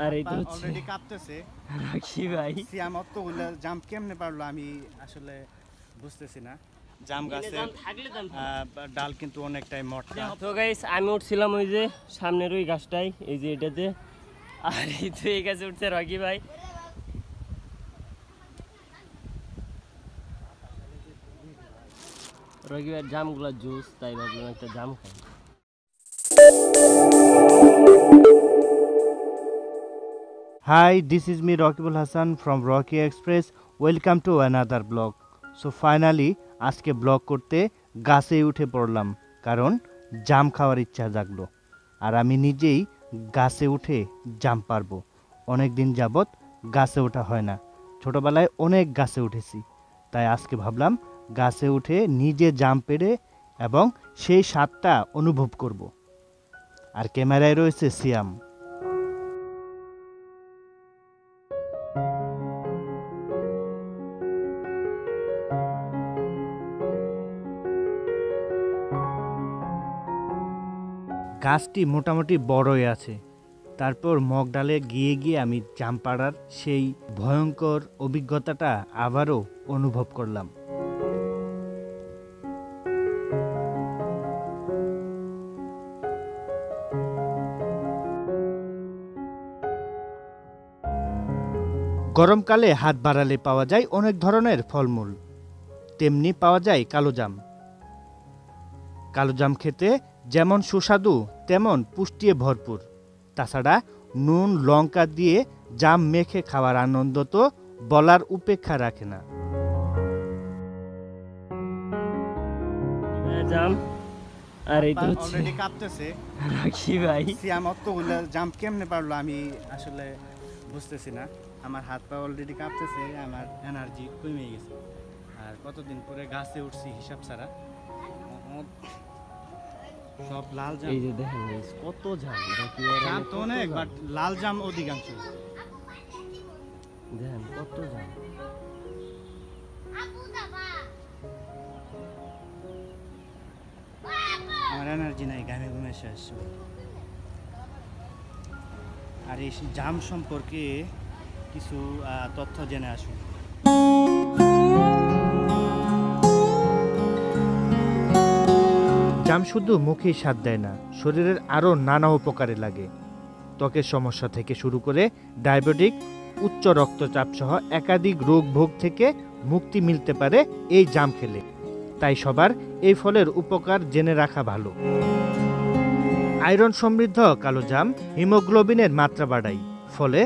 আর এই তো অলরেডি কাঁপতেছে রাখি ভাই। সিয়াম অতগুলো জাম কেমনে পারলো আমি আসলে বুঝতেছি না। জাম গাছের ডাল কিন্তু অনেকটাই মোটা। তো গাইস আমি উঠছিলাম ওই যে সামনের ওই গাছটাই, এই যে এটাতে, আর এই তো এই গাছে উঠছে রকি ভাই। রকি ভাইয়ের জামগুলো জুস, তাই ভাবলাম একটা জাম খাই। Hi, this is me Rakibul Hassan from Rocky Express. Welcome to another blog. So finally আজকে ব্লগ করতে গাছে উঠে পড়লাম, কারণ জাম খাওয়ার ইচ্ছা জাগলো। আর আমি নিজেই গাছে উঠে জাম পারবো। অনেক দিন যাবত গাছে ওঠা হয় না, ছোটবেলায় অনেক গাছে উঠেছি, তাই আজকে ভাবলাম গাছে উঠে নিজে জাম পেড়ে এবং সেই স্বাদটা অনুভব করব। আর ক্যামেরায় রয়েছে সিয়াম। গাছটি মোটামুটি বড়ই আছে। তারপর মগ ডালে গিয়ে আমি জাম পাড়ার সেই ভয়ঙ্কর অভিজ্ঞতাটা আবারও অনুভব করলাম। গরমকালে হাত বাড়ালে পাওয়া যায় অনেক ধরনের ফলমূল, তেমনি পাওয়া যায় কালোজাম। কালোজাম খেতে যেমন সুস্বাদু তেমন পুষ্টিতে ভরপুর। তাছাড়া নুন লঙ্কা দিয়ে জাম মেখে খাওয়ার আনন্দ তো বলার উপেক্ষা রাখে না। জাম আর এই তো অলরেডি কাঁপতেছে রাখি ভাই। সিয়াম অতগুলো জাম কেমনে পারলো আমি আসলে বুঝতেছি না। আমার হাত পা অলরেডি কাঁপতেছে, আমার এনার্জি কমে গেছে। আর কতদিন পরে গাছে উঠছি হিসাব ছাড়া। সব লাল জাম, এই যে দেখেন কত জাম, জাম তো অনেক, বাট লাল জাম অধিকাংশ। দেখেন কত জাম। আমার এনার্জি নাই, ঘামে ঘুমে শেষ। আর এই জাম সম্পর্কে কিছু তথ্য জেনে আসুন। জাম শুধু মুখেই স্বাদ দেয় না, শরীরের আরও নানা উপকারে লাগে। ত্বকের সমস্যা থেকে শুরু করে ডায়াবেটিক, উচ্চ রক্তচাপ সহ একাধিক রোগ ভোগ থেকে মুক্তি মিলতে পারে এই জাম খেলে। তাই সবার এই ফলের উপকার জেনে রাখা ভালো। আয়রন সমৃদ্ধ কালো জাম হিমোগ্লোবিনের মাত্রা বাড়ায়, ফলে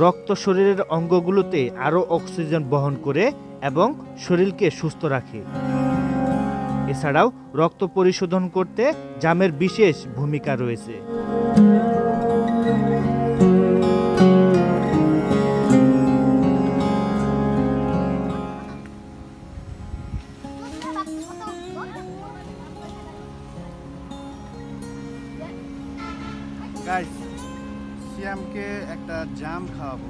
রক্ত শরীরের অঙ্গগুলোতে আরও অক্সিজেন বহন করে এবং শরীরকে সুস্থ রাখে। এছাড়াও রক্ত পরিশোধন করতে জামের বিশেষ ভূমিকা রয়েছে। গাইস, সিয়ামকে একটা জাম খাওয়াবো।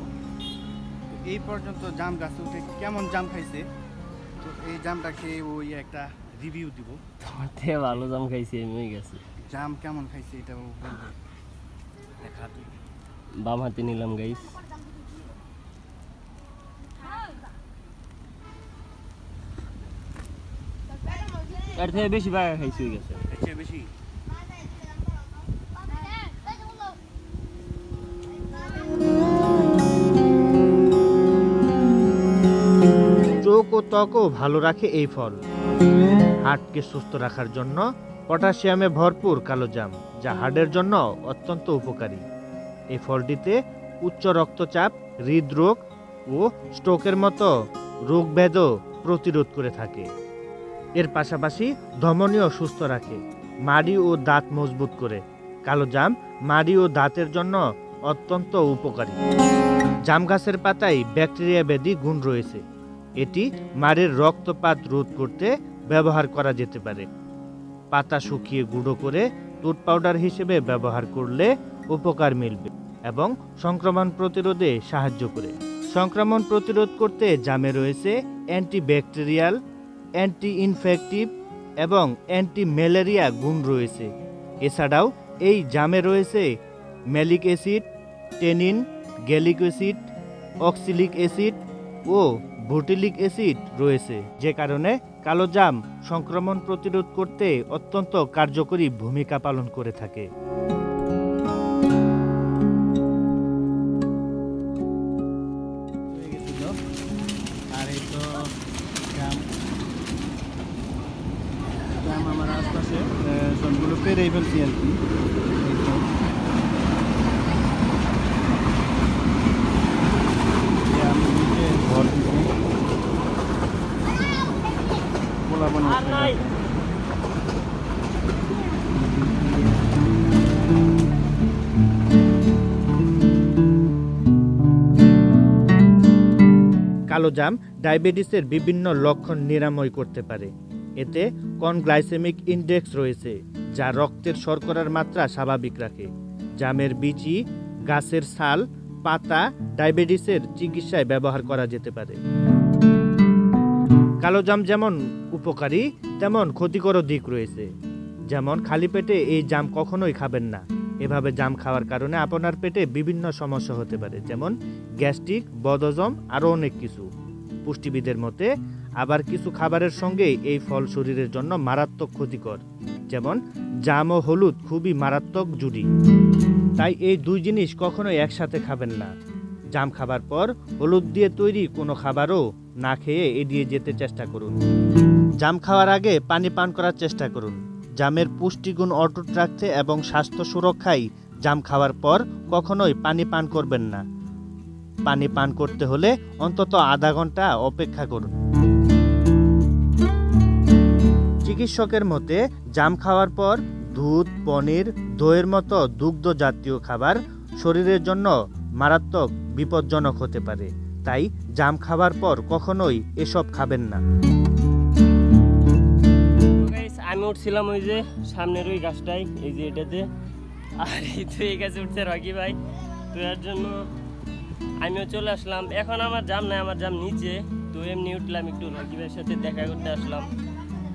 এই পর্যন্ত জাম গাছে উঠে কেমন জাম খাইছে, তো এই জামটা খেয়ে ওই একটা রিভিউ দিব। তোমার থেকে ভালো জাম খাইছি আমি, হয়ে গেছে। জাম কেমন খাইছে এটা বলবে। দেখা তুই বাম হাতে নিলাম গাইস। এর থেকে বেশি বাগা খাইছি, হয়ে গেছে। এর চেয়ে বেশি চোখ ও ত্বকও ভালো রাখে এই ফল। হার্টকে সুস্থ রাখার জন্য পটাশিয়ামে ভরপুর কালো জাম, যা হার্টের জন্য অত্যন্ত উপকারী। এই ফলটিতে উচ্চ রক্তচাপ, হৃদরোগ ও স্ট্রোকের মতো রোগব্যাধি প্রতিরোধ করে থাকে। এর পাশাপাশি ধমনীও সুস্থ রাখে, মাড়ি ও দাঁত মজবুত করে। কালো জাম মাড়ি ও দাঁতের জন্য অত্যন্ত উপকারী। জাম গাছের পাতায় ব্যাকটেরিয়া ব্যাধি গুণ রয়েছে। এটি মাড়ির রক্তপাত রোধ করতে ব্যবহার করা যেতে পারে। পাতা শুকিয়ে গুঁড়ো করে টুথ পাউডার হিসেবে ব্যবহার করলে উপকার মিলবে এবং সংক্রমণ প্রতিরোধে সাহায্য করে। সংক্রমণ প্রতিরোধ করতে জামে রয়েছে অ্যান্টিব্যাকটেরিয়াল, অ্যান্টি ইনফেকটিভ এবং অ্যান্টি ম্যালেরিয়া গুণ রয়েছে। এছাড়াও এই জামে রয়েছে malic acid, tannin, gallic acid, oxalic acid ও বুটিলিক অ্যাসিড রয়েছে, যে কারণে কালো জাম সংক্রমণ প্রতিরোধ করতে অত্যন্ত কার্যকরী ভূমিকা পালন করে থাকে। আর এই তো জাম আমার আশপাশে সবগুলো পেরেই ফেলছি আর কি। এই তো জাম নিচে ভর দিচ্ছি গোলা বানিয়ে। কালো জাম ডায়াবেটিসের বিভিন্ন লক্ষণ নিরাময় করতে পারে। এতে কম গ্লাইসেমিক ইনডেক্স রয়েছে, যা রক্তের শর্করার মাত্রা স্বাভাবিক রাখে। জামের বিচি, গাছের ছাল, পাতা ডায়াবেটিসের চিকিৎসায় ব্যবহার করা যেতে পারে। কালো জাম যেমন উপকারী তেমন ক্ষতিকরও দিক রয়েছে। যেমন খালি পেটে এই জাম কখনোই খাবেন না। এভাবে জাম খাওয়ার কারণে আপনার পেটে বিভিন্ন সমস্যা হতে পারে, যেমন গ্যাস্ট্রিক, বদহজম আরও অনেক কিছু। পুষ্টিবিদের মতে আবার কিছু খাবারের সঙ্গে এই ফল শরীরের জন্য মারাত্মক ক্ষতিকর, যেমন জাম ও হলুদ খুবই মারাত্মক জুড়ি। তাই এই দুই জিনিস কখনোই একসাথে খাবেন না। জাম খাবার পর হলুদ দিয়ে তৈরি কোনো খাবারও না খেয়ে এড়িয়ে যেতে চেষ্টা করুন। জাম খাওয়ার আগে পানি পান করার চেষ্টা করুন। জামের পুষ্টিগুণ অটুট রাখতে এবং স্বাস্থ্য সুরক্ষায় জাম খাওয়ার পর কখনোই পানি পান করবেন না। পানি পান করতে হলে অন্তত আধা ঘন্টা অপেক্ষা করুন। চিকিৎসকের মতে জাম খাওয়ার পর দুধ, পনির, দইয়ের মতো দুগ্ধ জাতীয় খাবার শরীরের জন্য মারাত্মক বিপজ্জনক হতে পারে। তাই জাম খাওয়ার পর কখনোই এসব খাবেন না। আমি উঠছিলাম ওই যে সামনের ওই গাছটাই, এই যে এটাতে, আর এই তো এই গাছে উঠছে রকি ভাই। তো এর জন্য আমিও চলে আসলাম। এখন আমার জাম নাই, আমার জাম নিচে। তো এমনি উঠলাম, একটু রকি ভাইয়ের সাথে দেখা করতে আসলাম।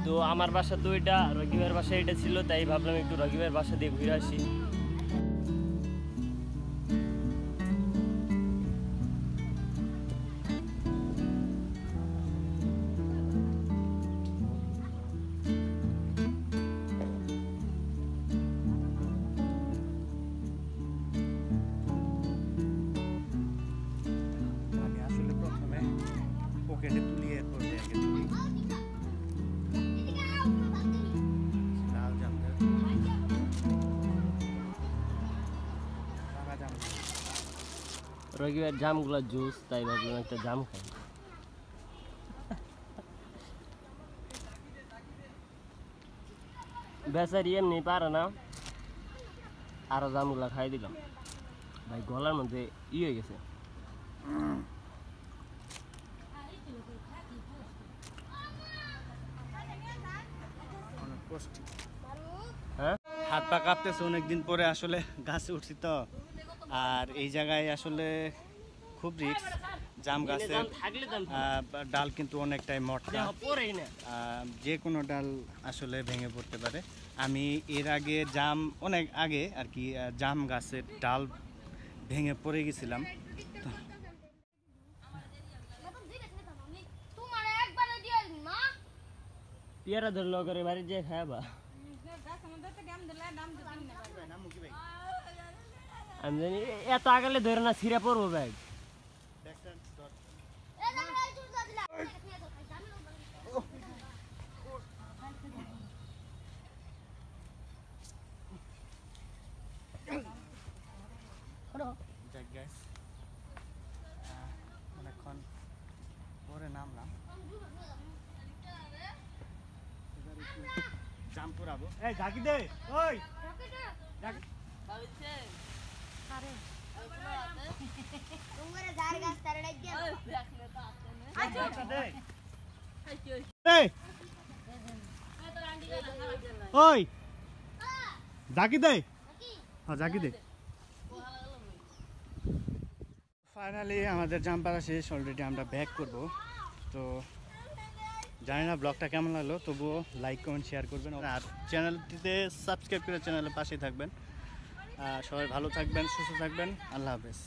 তো আমার বাসা তো এটা, রকি ভাইয়ের বাসা এটা ছিল, তাই ভাবলাম একটু রকি ভাইয়ের বাসা দিয়ে ঘুরে আসি। পকেটে তুলি, এরপর ব্যাগে তুলি। লাল জাম, সাদা জাম। রকি ভাইয়ের জামগুলো জুস, তাই ভাবলাম একটা জাম খাই। বেচারি এমনি পারে না, আরো জামগুলা খাই দিলাম। ভাই গলার মধ্যে হয়ে গেছে। হ্যাঁ, হাত পা কাঁপতেছে অনেকদিন পরে আসলে গাছে উঠছি তো। আর এই জায়গায় আসলে খুব রিস্ক। জাম গাছের ডাল কিন্তু অনেকটাই মোটা, যে কোনো ডাল আসলে ভেঙে পড়তে পারে। আমি এর আগে অনেক আগে আর কি জাম গাছের ডাল ভেঙে পড়ে গেছিলাম। পেয়ারা ধরলো করে বাড়ি যে খাবা। আমি জানি এত আগালে ধরে না ছিঁড়ে পড়বো ব্যাগ। অনেকক্ষণ পরে নামলাম, জাম পুরাবো। এই ঝাঁকি দে, ওই ওই ঝাঁকি দে, হ্যাঁ ঝাঁকি দে। ফাইনালি আমাদের জাম পাড়া শেষ, অলরেডি আমরা ব্যাক করব। তো জানি না ব্লগটা কেমন লাগলো, তবুও লাইক, কমেন্ট, শেয়ার করবেন আর চ্যানেলটিতে সাবস্ক্রাইব করে চ্যানেলের পাশে থাকবেন। সবাই ভালো থাকবেন, সুস্থ থাকবেন। আল্লাহ হাফেজ।